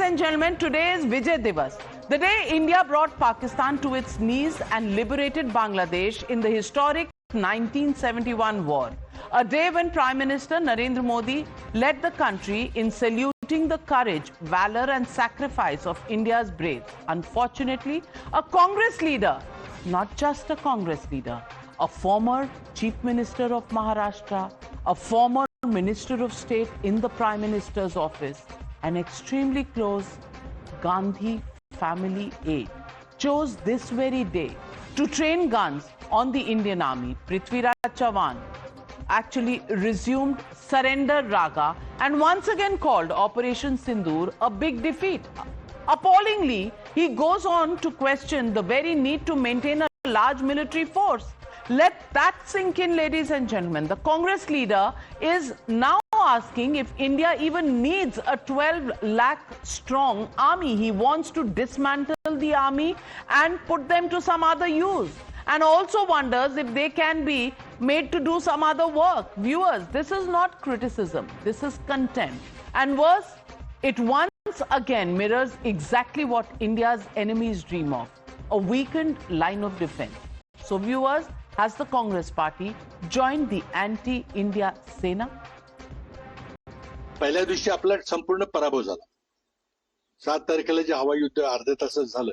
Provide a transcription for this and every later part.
and gentlemen, today is Vijay Diwas, the day India brought Pakistan to its knees and liberated Bangladesh in the historic 1971 war. A day when Prime Minister Narendra Modi led the country in saluting the courage, valor and sacrifice of India's braves. Unfortunately, a Congress leader, not just a Congress leader, a former Chief Minister of Maharashtra, a former Minister of State in the Prime Minister's office, an extremely close Gandhi family aide, chose this very day to train guns on the Indian Army. Prithviraj Chavan actually resumed surrender raga and once again called Operation Sindoor a big defeat. Appallingly, he goes on to question the very need to maintain a large military force. Let that sink in, ladies and gentlemen. The Congress leader is now asking if India even needs a 12 lakh strong army. He wants to dismantle the army and put them to some other use, and also wonders if they can be made to do some other work. Viewers, this is not criticism, this is contempt. And worse, it once again mirrors exactly what India's enemies dream of, a weakened line of defense. So viewers, has the Congress party joined the anti-India Sena? पहिल्या दिवशी आपला संपूर्ण पराभव झाला. 7 तारखेला जे हवाई युद्ध अर्ध्या तासात झालं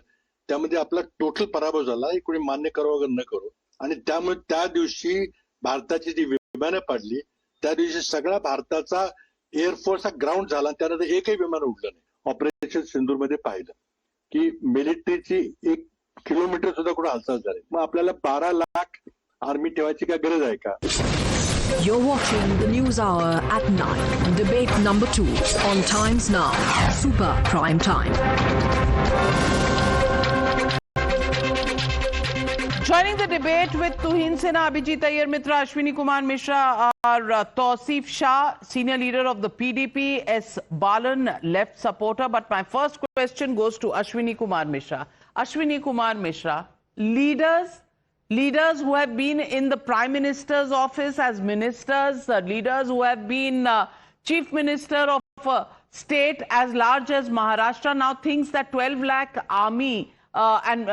त्यामध्ये आपला टोटल पराभव झाला. हे कोणी मान्य करो वगैरे न करो. आणि त्यामुळे त्या दिवशी भारताची जी विमानं पडली त्या दिवशी सगळा भारताचा एअरफोर्स हा ग्राउंड झाला. त्यानंतर एकही विमान उडलं नाही. ऑपरेशन सिंदूर मध्ये पाहिलं की मिलिटरीची 1 किलोमीटर सुद्धा कुठे हालचाल झाली. मग आपल्याला 12 लाख आर्मी ठेवायची काय गरज आहे का? You're watching the News Hour at 9. Debate number 2 on Times Now. Super Prime Time. Joining the debate with Tuhin Sena, Abhijit Iyer Mitra, Ashwini Kumar Mishra, are Tausif Shah, senior leader of the PDP, S. Balan, left supporter. But my first question goes to Ashwini Kumar Mishra. Ashwini Kumar Mishra, leaders who have been in the Prime Minister's office as ministers, leaders who have been Chief Minister of a state as large as Maharashtra, now thinks that 12 lakh army and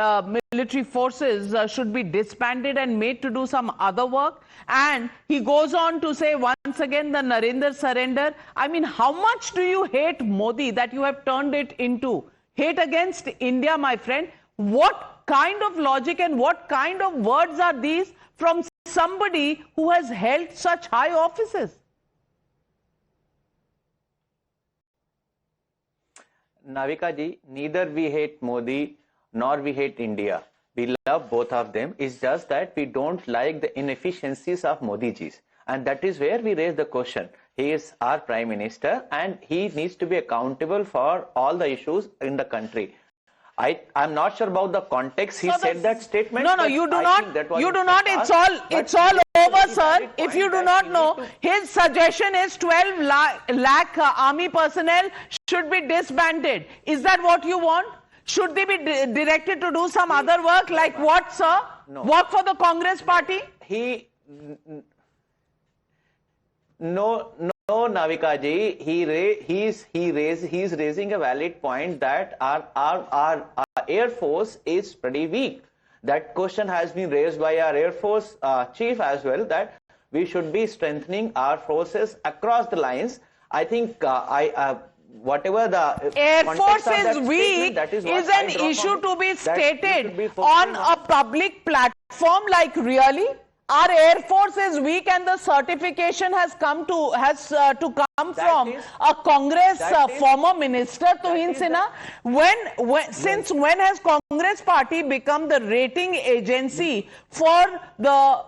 military forces should be disbanded and made to do some other work. And he goes on to say once again the Narendra surrender. I mean, how much do you hate Modi that you have turned it into hate against India, my friend? What kind of logic and what kind of words are these from somebody who has held such high offices? Navika ji, neither we hate Modi nor we hate India. We love both of them. It's just that we don't like the inefficiencies of Modi ji's. And that is where we raise the question. He is our Prime Minister and he needs to be accountable for all the issues in the country. I'm not sure about the context he said that statement. No, you do not. You do not. It's all over, sir. If you do not know, his suggestion is 12 lakh army personnel should be disbanded. Is that what you want? Should they be directed to do some other work? Like what, sir? No. Work for the Congress party? No, Navika ji, he's raising a valid point that our Air Force is pretty weak. That question has been raised by our Air Force chief as well, that we should be strengthening our forces across the lines. I think whatever the Air Force is weak is an issue to be stated on a public platform. Like, really? Our Air Force is weak and the certification has come to come from a Congress former minister, Tuhin Sena. Since when has Congress party become the rating agency for the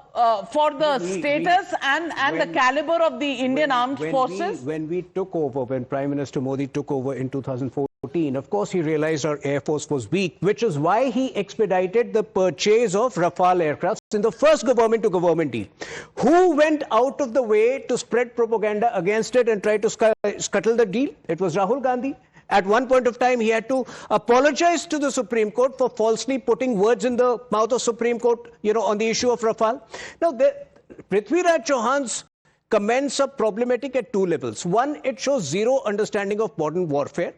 status and the caliber of the Indian armed forces? When Prime Minister Modi took over in 2014, of course, he realized our Air Force was weak, which is why he expedited the purchase of Rafale aircraft in the first government-to-government deal. Who went out of the way to spread propaganda against it and try to scuttle the deal? It was Rahul Gandhi. At one point of time, he had to apologize to the Supreme Court for falsely putting words in the mouth of Supreme Court, on the issue of Rafale. Now, Prithviraj Chavan's comments are problematic at two levels. One, it shows zero understanding of modern warfare.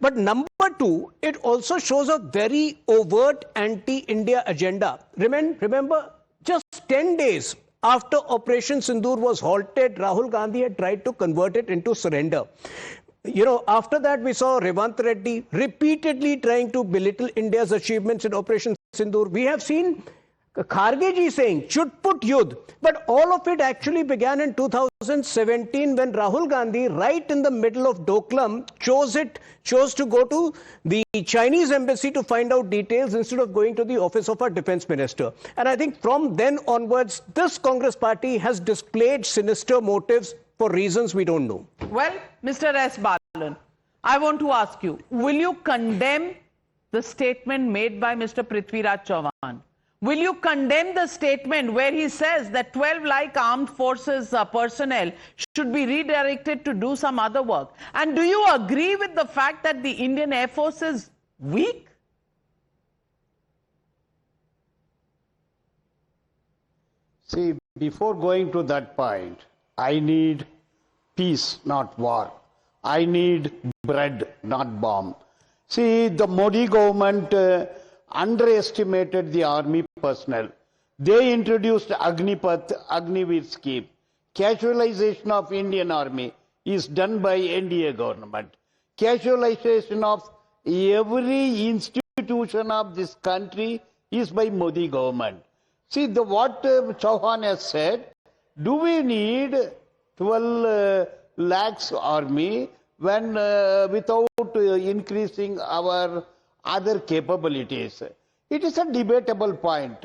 But number two, it also shows a very overt anti-India agenda. Remember, just 10 days after Operation Sindoor was halted, Rahul Gandhi had tried to convert it into surrender. You know, after that, we saw Revant Reddy repeatedly trying to belittle India's achievements in Operation Sindoor. We have seen Kharge ji saying, Chutput Yudh. But all of it actually began in 2017 when Rahul Gandhi, right in the middle of Doklam, chose to go to the Chinese embassy to find out details instead of going to the office of our defense minister. And I think from then onwards, this Congress party has displayed sinister motives for reasons we don't know. Well, Mr. S. Balan, I want to ask you, will you condemn the statement made by Mr. Prithviraj Chavan? Will you condemn the statement where he says that 12 lakh armed forces personnel should be redirected to do some other work? And do you agree with the fact that the Indian Air Force is weak? See, before going to that point, I need peace, not war. I need bread, not bomb. See, the Modi government underestimated the army personnel. They introduced Agniveer scheme. Casualization of Indian army is done by NDA government. Casualization of every institution of this country is by Modi government. See, what Chauhan has said, do we need 12 lakhs army when without increasing our other capabilities? It is a debatable point.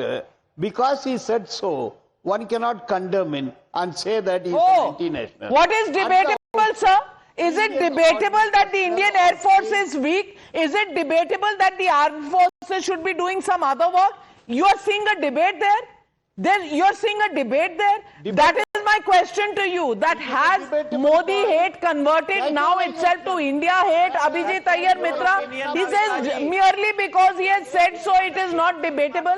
Because he said so, one cannot condemn him and say that he is anti-national. What is debatable, sir? Is it debatable that the Indian Air Force is weak? Is it debatable that the armed forces should be doing some other work? You are seeing a debate there? You are seeing a debate there? That is my question to you. That has Modi hate converted now itself to India hate? Abhijit Iyer Mitra, he says merely because he has said so, it is not debatable.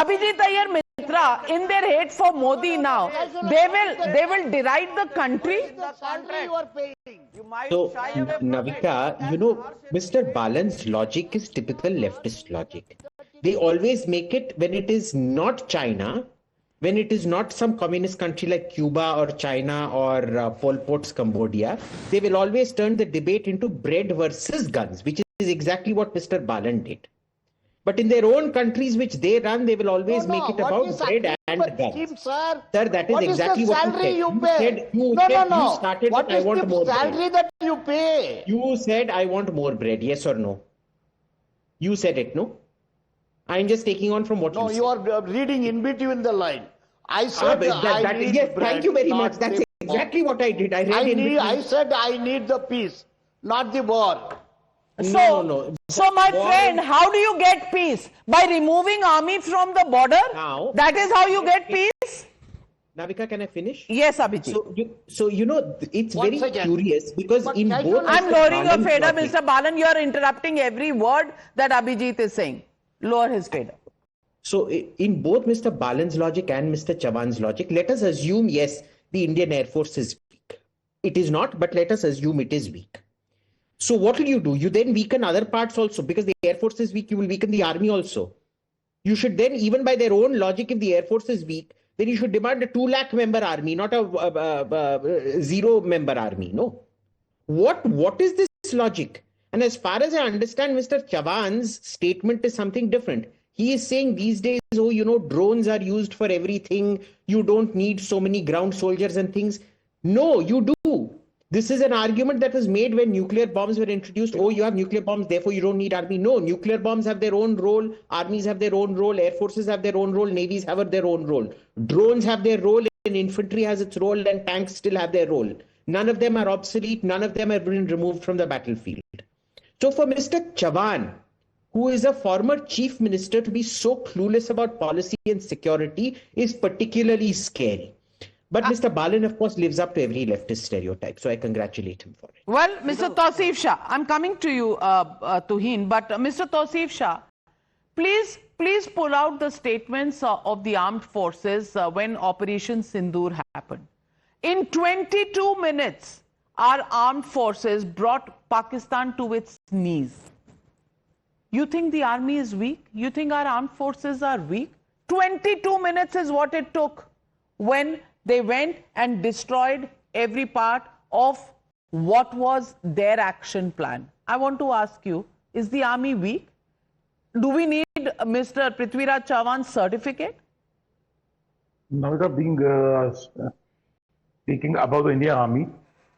Abhijit Iyer Mitra, in their hate for Modi now, they will deride the country. So, Navika, you know, Mr. Balan's logic is typical leftist logic. They always make it when it is not China, when it is not some communist country like Cuba or China or Pol Pot's Cambodia, they will always turn the debate into bread versus guns, which is exactly what Mr. Balan did. But in their own countries which they run, they will always make it about bread and guns. Sir, That is exactly what you said. You started what I want more salary bread. That you pay? You said I want more bread, yes or no? You said it, no? I'm just taking on from what you said. No, you are reading in between the line. I said I need yes, bread, thank you very much. not That's the exactly war. what I did. I said I need the peace, not the war. No. So my friend, how do you get peace? By removing army from the border? Now, that is how you get peace? Navika, can I finish? Yes, Abhijit. So you know, it's very curious because But in both... I'm lowering your fader, Mr. Balan. You are interrupting every word that Abhijit is saying. Lower his fader. So in both Mr. Balan's logic and Mr. Chavan's logic, let us assume, yes, the Indian Air Force is weak. It is not, but let us assume it is weak. So what will you do? You then weaken other parts also, because the Air Force is weak, you will weaken the army also. You should then, even by their own logic, if the Air Force is weak, then you should demand a 2 lakh member army, not a 0 member army. No. What is this logic? And as far as I understand, Mr. Chavan's statement is something different. He is saying these days, oh, you know, drones are used for everything. You don't need so many ground soldiers and things. No, you do. This is an argument that was made when nuclear bombs were introduced. Oh, you have nuclear bombs, therefore you don't need army. No, nuclear bombs have their own role. Armies have their own role. Air forces have their own role. Navies have their own role. Drones have their role, and infantry has its role, and tanks still have their role. None of them are obsolete. None of them have been removed from the battlefield. So for Mr. Chavan, who is a former chief minister, to be so clueless about policy and security is particularly scary. But Mr. Balan, of course, lives up to every leftist stereotype. So I congratulate him for it. Well, Mr. Tausif Shah, I'm coming to you, Tuhin. But Mr. Tausif Shah, please pull out the statements of the armed forces when Operation Sindoor happened. In 22 minutes, our armed forces brought Pakistan to its knees. You think the army is weak? You think our armed forces are weak? 22 minutes is what it took when they went and destroyed every part of what was their action plan. I want to ask you, is the army weak? Do we need Mr. Prithviraj Chavan's certificate? Navika, speaking about the Indian Army,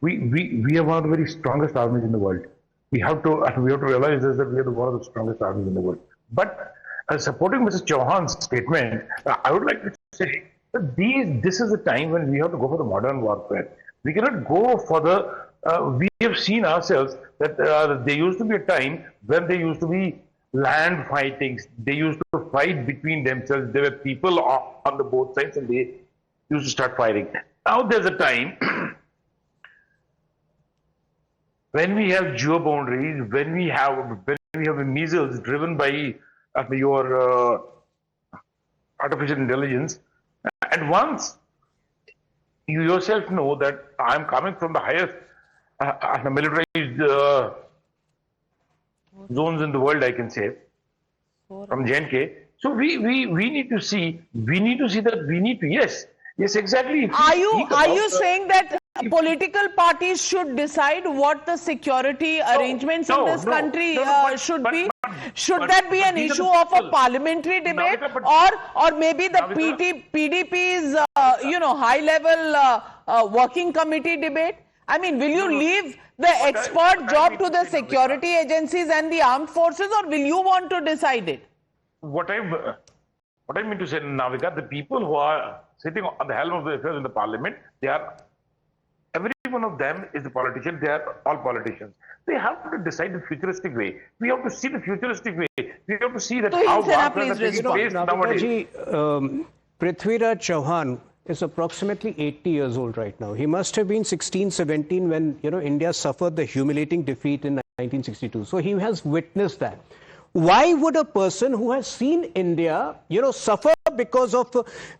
we are one of the very strongest armies in the world. We have to realize this, that we are one of the strongest armies in the world. But supporting Mr. Chauhan's statement, I would like to say that this is the time when we have to go for the modern warfare. We cannot go for the. We have seen ourselves that there used to be a time when there used to be land fightings. They used to fight between themselves. There were people on the both sides, and they used to start fighting. Now there's a time when we have geo-boundaries, when we have missiles driven by your artificial intelligence, and once you yourself know that I'm coming from the highest militarized zones in the world, I can say, from J&K. So we need to see that we need to, yes, exactly. Are you saying that political parties should decide what the security arrangements in this country should be? Should that be an issue of a parliamentary debate, or maybe the PDP's high-level working committee debate? I mean, will you leave the expert job to the security agencies and the armed forces, or will you want to decide it? What I mean to say, Navika, the people who are sitting on the helm of the affairs in the parliament, every one of them is a politician. They are all politicians. They have to decide the futuristic way. We have to see the futuristic way. We have to see that how warfare is taking place nowadays. Prithviraj Chavan is approximately 80 years old right now. He must have been 16, 17 when India suffered the humiliating defeat in 1962. So he has witnessed that. Why would a person who has seen India, suffer because of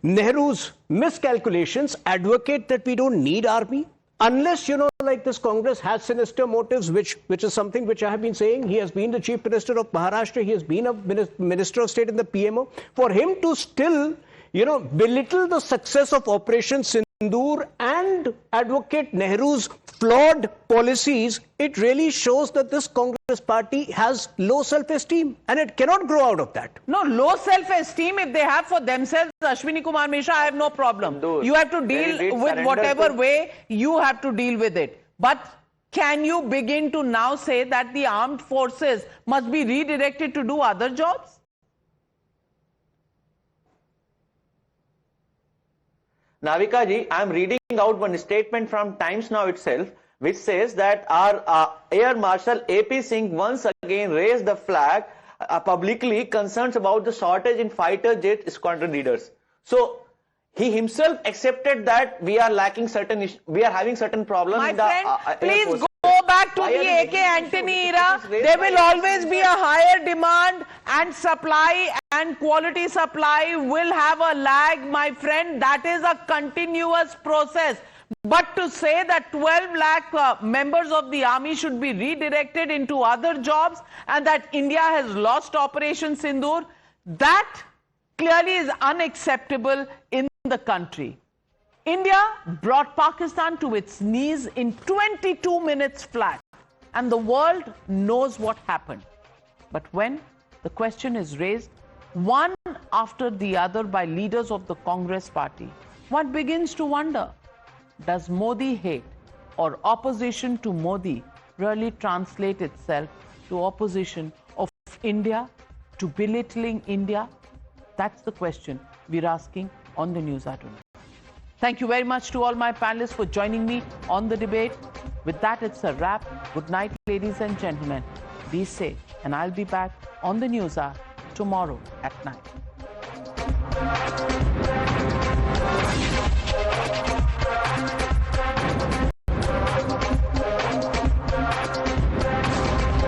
Nehru's miscalculations advocate that we don't need army? Unless, like this Congress has sinister motives, which is something which I have been saying. He has been the Chief Minister of Maharashtra. He has been a Minister of State in the PMO. For him to still, belittle the success of Operation Sindoor and advocate Nehru's flawed policies, it really shows that this Congress party has low self-esteem and it cannot grow out of that. No, low self-esteem if they have for themselves, Ashwini Kumar Mishra, I have no problem. You have to deal with whatever way you have to deal with it. But can you begin to now say that the armed forces must be redirected to do other jobs? Navika ji, I am reading out one statement from Times Now itself, which says that our Air Marshal AP Singh once again raised the flag publicly, concerns about the shortage in fighter jet squadron leaders. So he himself accepted that we are having certain problems. My in the friend, please go back to the AK Antony era. There will always be a higher demand, and supply and quality supply will have a lag, my friend. That is a continuous process. But to say that 12 lakh members of the army should be redirected into other jobs and that India has lost Operation Sindoor, that clearly is unacceptable in the country. India brought Pakistan to its knees in 22 minutes flat, and the world knows what happened. But when the question is raised, one after the other by leaders of the Congress party, one begins to wonder, does Modi hate or opposition to Modi really translate itself to opposition of India, to belittling India? That's the question we're asking on the News Hour tonight. Thank you very much to all my panelists for joining me on the debate. With that, it's a wrap. Good night, ladies and gentlemen. Be safe, and I'll be back on the News Hour tomorrow at night.